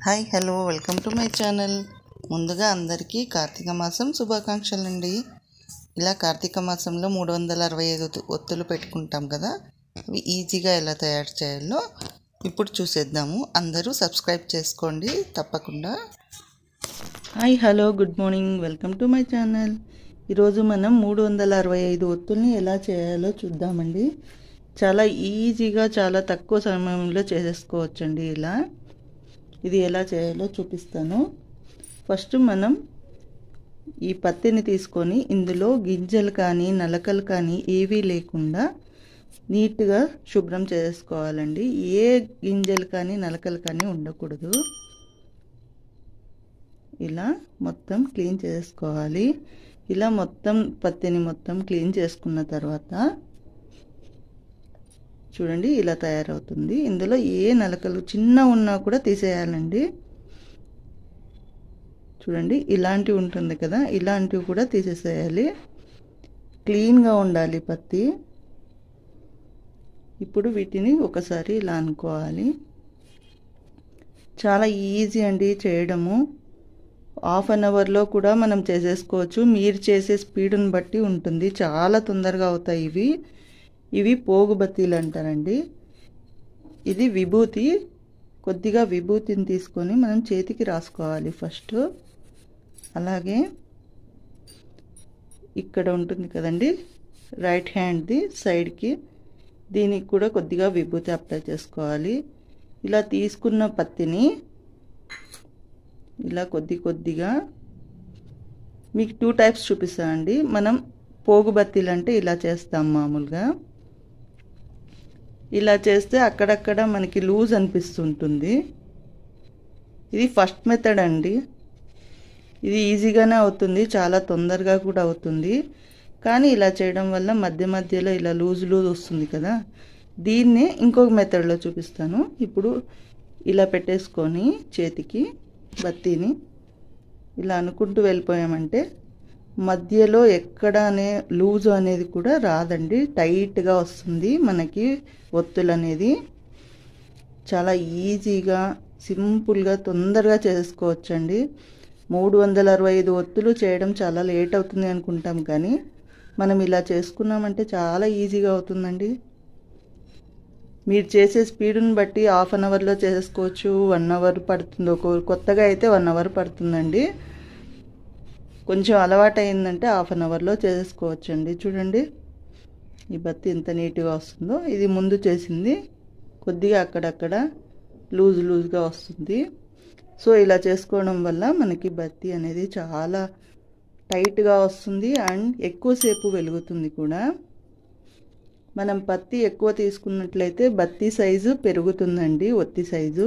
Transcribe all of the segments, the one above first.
Hi hello welcome to my channel. ముందుగా అందరికీ కార్తీక మాసం శుభాకాంక్షలండి. ఇలా కార్తీక మాసంలో 365 ఒత్తులు పెట్టుకుంటాం కదా, అవి ఈజీగా ఎలా తయారు చేయాలో ఇప్పుడు చూసేద్దాము. అందరూ సబ్స్క్రైబ్ చేసుకోండి తప్పకుండా. Hi hello good morning, welcome to my channel. ఈరోజు మనం 365 ఒత్తుల్ని ఎలా చేయాలో చూద్దామండి. చాలా ఈజీగా చాలా తక్కువ సమయంలో చేసేసుకోవచ్చండి. ఇది ఎలా చేయాలో చూపిస్తాను. ఫస్ట్ మనం ఈ పత్తిని తీసుకొని ఇందులో గింజలు కానీ నలకలు కానీ ఏవీ లేకుండా నీట్గా శుభ్రం చేసుకోవాలండి. ఏ గింజలు కానీ నలకలు కానీ ఉండకూడదు. ఇలా మొత్తం క్లీన్ చేసుకోవాలి. ఇలా మొత్తం పత్తిని మొత్తం క్లీన్ చేసుకున్న తర్వాత చూడండి ఇలా తయారవుతుంది. ఇందులో ఏ నలకలు చిన్న ఉన్నా కూడా తీసేయాలండి. చూడండి ఇలాంటివి ఉంటుంది కదా, ఇలాంటివి కూడా తీసేసేయాలి. క్లీన్గా ఉండాలి పత్తి. ఇప్పుడు వీటిని ఒకసారి ఇలా అనుకోవాలి. చాలా ఈజీ అండి చేయడము. హాఫ్ అన్ అవర్లో కూడా మనం చేసేసుకోవచ్చు. మీరు చేసే స్పీడ్ని బట్టి ఉంటుంది. చాలా తొందరగా అవుతాయి ఇవి పోగు బత్తీలు అంటారండి. ఇది విభూతి. కొద్దిగా విభూతిని తీసుకొని మనం చేతికి రాసుకోవాలి ఫస్ట్. అలాగే ఇక్కడ ఉంటుంది కదండి రైట్ హ్యాండ్ది సైడ్కి, దీనికి కూడా కొద్దిగా విభూతి అప్లై చేసుకోవాలి. ఇలా తీసుకున్న పత్తిని ఇలా కొద్దిగా మీకు 2 టైప్స్ చూపిస్తానండి. మనం పోగు బత్తీలు అంటే ఇలా చేస్తాం మామూలుగా. ఇలా చేస్తే అక్కడక్కడ మనకి లూజ్ అనిపిస్తుంటుంది. ఇది ఫస్ట్ మెథడ్ అండి. ఇది ఈజీగానే అవుతుంది, చాలా తొందరగా కూడా అవుతుంది. కానీ ఇలా చేయడం వల్ల మధ్యలో ఇలా లూజ్ వస్తుంది కదా, దీన్నే ఇంకొక మెథడ్లో చూపిస్తాను. ఇప్పుడు ఇలా పెట్టేసుకొని చేతికి బత్తీని ఇలా అనుకుంటూ వెళ్ళిపోయామంటే మధ్యలో ఎక్కడనే లూజు అనేది కూడా రాదండి. టైట్గా వస్తుంది మనకి ఒత్తులు అనేది. చాలా ఈజీగా సింపుల్గా తొందరగా చేసుకోవచ్చండి. 365 ఒత్తులు చేయడం చాలా లేట్ అవుతుంది అనుకుంటాం, కానీ మనం ఇలా చేసుకున్నామంటే చాలా ఈజీగా అవుతుందండి. మీరు చేసే స్పీడ్ని బట్టి హాఫ్ అన్ అవర్లో చేసుకోవచ్చు, 1 అవర్ పడుతుంది. కొత్తగా అయితే 1 అవర్ పడుతుందండి. కొంచెం అలవాటు అయిందంటే హాఫ్ అన్ అవర్లో చేసుకోవచ్చండి. చూడండి ఈ బత్తి ఎంత నీట్గా వస్తుందో. ఇది ముందు చేసింది, కొద్దిగా అక్కడక్కడ లూజ్గా వస్తుంది. సో ఇలా చేసుకోవడం వల్ల మనకి బత్తి అనేది చాలా టైట్గా వస్తుంది అండ్ ఎక్కువసేపు వెలుగుతుంది కూడా. మనం పత్తి ఎక్కువ తీసుకున్నట్లయితే బత్తి సైజు పెరుగుతుందండి, ఒత్తి సైజు.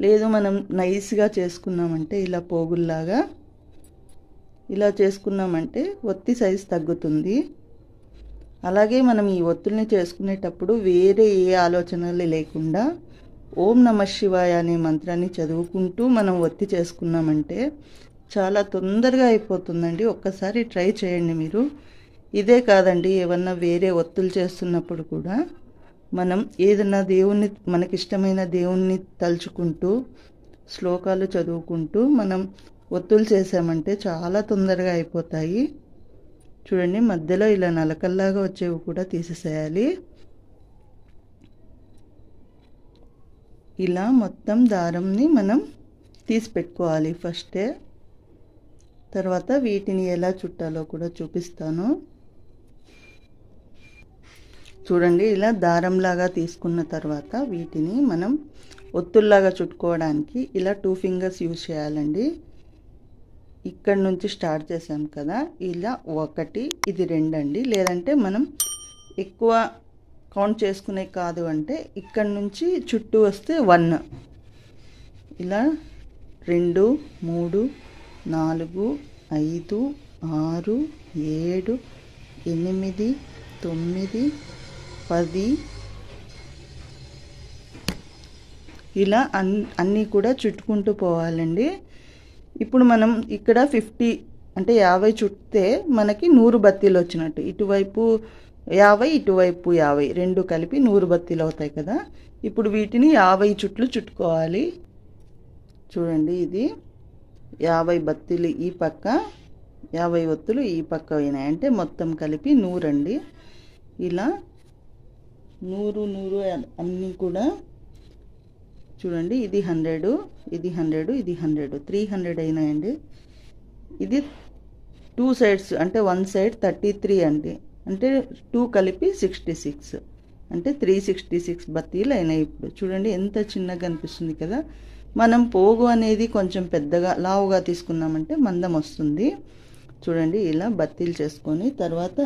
లేదు మనం నైస్గా చేసుకున్నామంటే ఇలా పోగుల్లాగా ఇలా చేసుకున్నామంటే ఒత్తి సైజు తగ్గుతుంది. అలాగే మనం ఈ ఒత్తుల్ని చేసుకునేటప్పుడు వేరే ఏ ఆలోచనలు లేకుండా ఓం నమః శివాయ అనే మంత్రాన్ని చదువుకుంటూ మనం ఒత్తి చేసుకున్నామంటే చాలా తొందరగా అయిపోతుందండి. ఒక్కసారి ట్రై చేయండి మీరు. ఇదే కాదండి, ఏమన్నా వేరే ఒత్తులు చేస్తున్నప్పుడు కూడా మనం ఏదన్నా దేవుణ్ణి, మనకిష్టమైన దేవుణ్ణి తలుచుకుంటూ శ్లోకాలు చదువుకుంటూ మనం ఒత్తులు చేసామంటే చాలా తొందరగా అయిపోతాయి. చూడండి మధ్యలో ఇలా నలకల్లాగా వచ్చేవి కూడా తీసేసేయాలి. ఇలా మొత్తం దారంని మనం తీసి పెట్టుకోవాలి ఫస్టే. తర్వాత వీటిని ఎలా చుట్టాలో కూడా చూపిస్తాను. చూడండి ఇలా దారంలాగా తీసుకున్న తర్వాత వీటిని మనం ఒత్తుల్లాగా చుట్టుకోవడానికి ఇలా 2 ఫింగర్స్ యూజ్ చేయాలండి. ఇక్కడ నుంచి స్టార్ట్ చేసాం కదా, ఇలా 1 ఇది 2 అండి. లేదంటే మనం ఎక్కువ కౌంట్ చేసుకునే కాదు అంటే ఇక్కడ నుంచి చుట్టూ వస్తే 1, ఇలా 2, 3, 4, 5, 6, 7, 8, 9, 10 ఇలా అన్నీ కూడా చుట్టుకుంటూ పోవాలండి. ఇప్పుడు మనం ఇక్కడ 50 అంటే 50 చుట్టితే మనకి 100 బత్తీలు వచ్చినట్టు. ఇటువైపు 50 ఇటువైపు 50 రెండు కలిపి 100 బత్తీలు అవుతాయి కదా. ఇప్పుడు వీటిని 50 చుట్లు చుట్టుకోవాలి. చూడండి, ఇది 50 బత్తీలు ఈ పక్క, 50 ఒత్తులు ఈ పక్క అయినాయి. అంటే మొత్తం కలిపి 100 అండి. ఇలా 100 అన్నీ కూడా చూడండి, ఇది 100, ఇది 100, ఇది 100, 300 అయినాయండి. ఇది 2 సైడ్స్ అంటే 1 సైడ్ 33 అండి. అంటే 2 కలిపి 66, అంటే 366 బత్తీలు అయినాయి. ఇప్పుడు చూడండి ఎంత చిన్నగా కనిపిస్తుంది కదా. మనం పోగు అనేది కొంచెం పెద్దగా లావుగా తీసుకున్నామంటే మందం వస్తుంది. చూడండి, ఇలా బత్తీలు చేసుకొని తర్వాత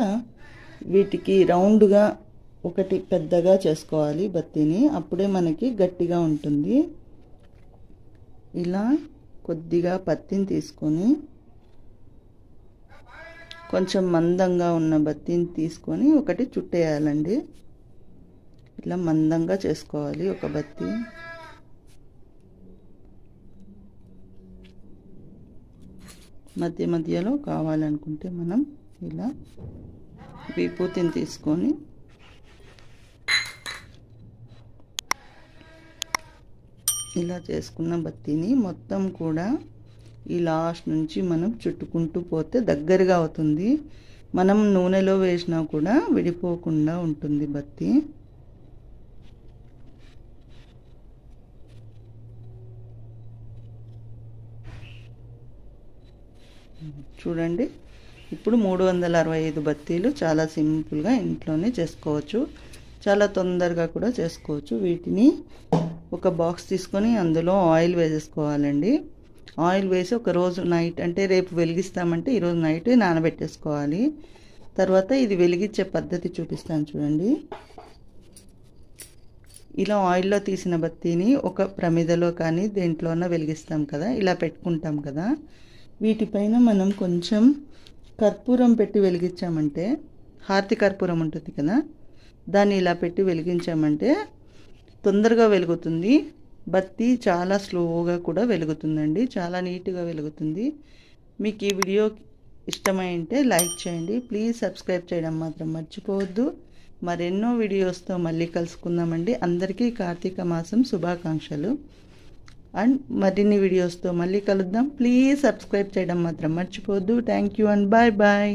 వీటికి రౌండ్గా ఒకటి పెద్దగా చేసుకోవాలి బత్తీని, అప్పుడే మనకి గట్టిగా ఉంటుంది. ఇలా కొద్దిగా పత్తిని తీసుకొని కొంచెం మందంగా ఉన్న బత్తీని తీసుకొని ఒకటి చుట్టేయాలండి. ఇలా మందంగా చేసుకోవాలి ఒక బత్తీ. మధ్య మధ్యలో కావాలనుకుంటే మనం ఇలా విభూతిని తీసుకొని ఇలా చేసుకున్న బత్తీని మొత్తం కూడా ఈ లాస్ట్ నుంచి మనం చుట్టుకుంటూ పోతే దగ్గరగా అవుతుంది. మనం నూనెలో వేసినా కూడా విడిపోకుండా ఉంటుంది బత్తీ. చూడండి, ఇప్పుడు 365 బత్తీలు చాలా సింపుల్గా ఇంట్లోనే చేసుకోవచ్చు. చాలా తొందరగా కూడా చేసుకోవచ్చు. వీటిని ఒక బాక్స్ తీసుకొని అందులో ఆయిల్ వేసేసుకోవాలండి. ఆయిల్ వేసి ఒక రోజు నైట్, అంటే రేపు వెలిగిస్తామంటే ఈరోజు నైట్ నానబెట్టేసుకోవాలి. తర్వాత ఇది వెలిగించే పద్ధతి చూపిస్తాను చూడండి. ఇలా ఆయిల్లో తీసిన బత్తీని ఒక ప్రమిదలో కానీ దేంట్లోనే వెలిగిస్తాం కదా, ఇలా పెట్టుకుంటాం కదా. వీటిపైన మనం కొంచెం కర్పూరం పెట్టి వెలిగించామంటే, హారతి కర్పూరం ఉంటుంది కదా, దాన్ని ఇలా పెట్టి వెలిగించామంటే తొందరగా వెలుగుతుంది. బత్తీ చాలా స్లోగా కూడా వెలుగుతుందండి, చాలా నీట్గా వెలుగుతుంది. మీకు ఈ వీడియో ఇష్టమైంటే లైక్ చేయండి. ప్లీజ్ సబ్స్క్రైబ్ చేయడం మాత్రం మర్చిపోవద్దు. మరెన్నో వీడియోస్తో మళ్ళీ కలుసుకుందామండి. అందరికీ కార్తీక మాసం శుభాకాంక్షలు. అండ్ మరిన్ని వీడియోస్తో మళ్ళీ కలుద్దాం. ప్లీజ్ సబ్స్క్రైబ్ చేయడం మాత్రం మర్చిపోవద్దు. Thank you and bye bye.